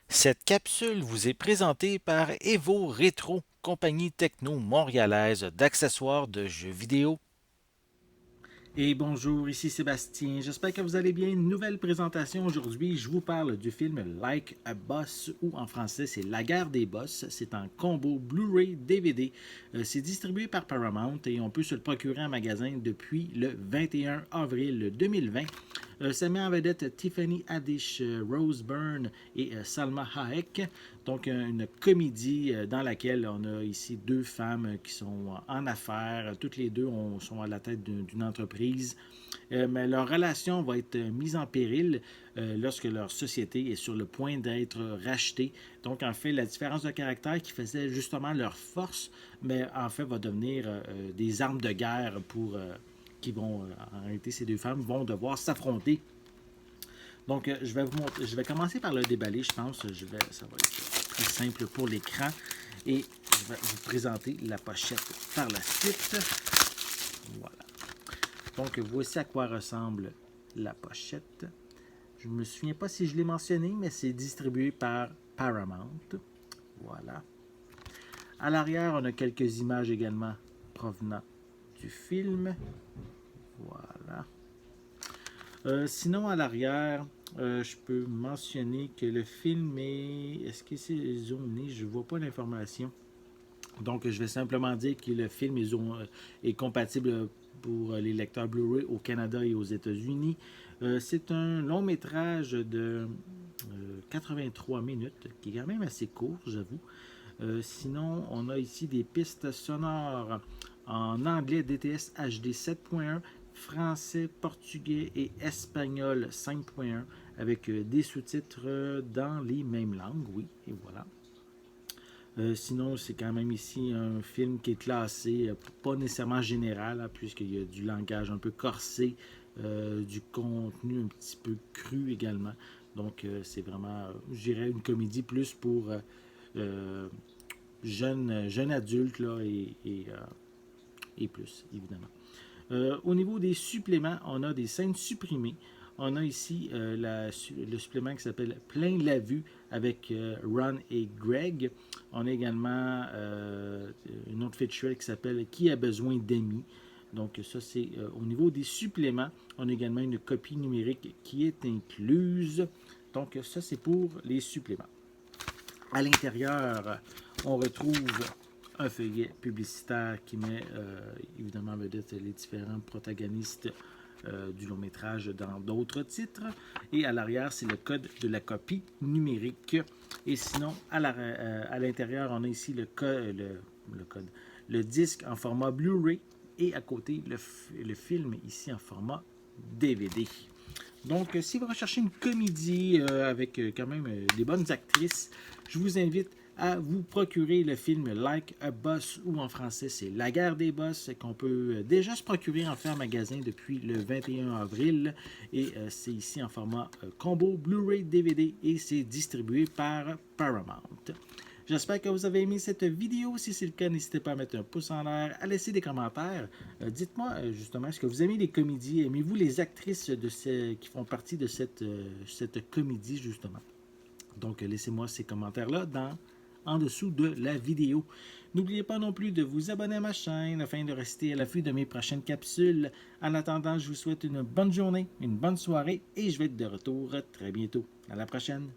Cette capsule vous est présentée par Evo Rétro, compagnie techno montréalaise d'accessoires de jeux vidéo. Et bonjour, ici Sébastien. J'espère que vous allez bien. Une nouvelle présentation aujourd'hui. Je vous parle du film Like a Boss, ou en français c'est La guerre des boss. C'est en combo Blu-ray DVD. C'est distribué par Paramount et on peut se le procurer en magasin depuis le 21 avril 2020. Ça met en vedette Tiffany Haddish, Rose Byrne et Salma Hayek. Donc, une comédie dans laquelle on a ici deux femmes qui sont en affaires. Toutes les deux sont à la tête d'une entreprise. Mais leur relation va être mise en péril lorsque leur société est sur le point d'être rachetée. Donc, en fait, la différence de caractère qui faisait justement leur force, mais en fait, va devenir des armes de guerre pour qui vont, en réalité, ces deux femmes vont devoir s'affronter. Donc, je vais commencer par le déballer, je pense. Ça va être plus simple pour l'écran. Et je vais vous présenter la pochette par la suite. Voilà. Donc, voici à quoi ressemble la pochette. Je ne me souviens pas si je l'ai mentionné, mais c'est distribué par Paramount. Voilà. À l'arrière, on a quelques images également provenant du film. Voilà. Sinon, à l'arrière, je peux mentionner que le film est. Est-ce que c'est zoomé? Je ne vois pas l'information. Donc, je vais simplement dire que le film est compatible pour les lecteurs Blu-ray au Canada et aux États-Unis. C'est un long métrage de 83 minutes, qui est quand même assez court, j'avoue. Sinon, on a ici des pistes sonores en anglais DTS HD 7.1, français, portugais et espagnol 5.1 avec des sous-titres dans les mêmes langues, oui, et voilà. Sinon, c'est quand même ici un film qui est classé, pas nécessairement général, hein, puisqu'il y a du langage un peu corsé, du contenu un petit peu cru également. Donc, c'est vraiment, je dirais, une comédie plus pour jeunes adultes là, et plus, évidemment. Au niveau des suppléments, on a des scènes supprimées. On a ici le supplément qui s'appelle Plein la vue avec Ron et Greg. On a également une autre feature qui s'appelle Qui a besoin d'amis. Donc ça c'est au niveau des suppléments. On a également une copie numérique qui est incluse. Donc ça c'est pour les suppléments. À l'intérieur, on retrouve un feuillet publicitaire qui met évidemment en vedette les différents protagonistes du long métrage dans d'autres titres. Et à l'arrière, c'est le code de la copie numérique. Et sinon, à l'intérieur, on a ici le code, le disque en format Blu-ray et à côté, le film ici en format DVD. Donc, si vous recherchez une comédie avec quand même des bonnes actrices, je vous invite à vous procurer le film Like a Boss, ou en français c'est La guerre des boss, qu'on peut déjà se procurer en fait en magasin depuis le 21 avril. Et c'est ici en format combo Blu-ray DVD et c'est distribué par Paramount. J'espère que vous avez aimé cette vidéo. Si c'est le cas, n'hésitez pas à mettre un pouce en l'air, à laisser des commentaires. Dites-moi justement, est-ce que vous aimez les comédies? Aimez-vous les actrices qui font partie de cette comédie justement? Donc laissez-moi ces commentaires-là en dessous de la vidéo. N'oubliez pas non plus de vous abonner à ma chaîne afin de rester à l'affût de mes prochaines capsules. En attendant, je vous souhaite une bonne journée, une bonne soirée et je vais être de retour très bientôt. À la prochaine!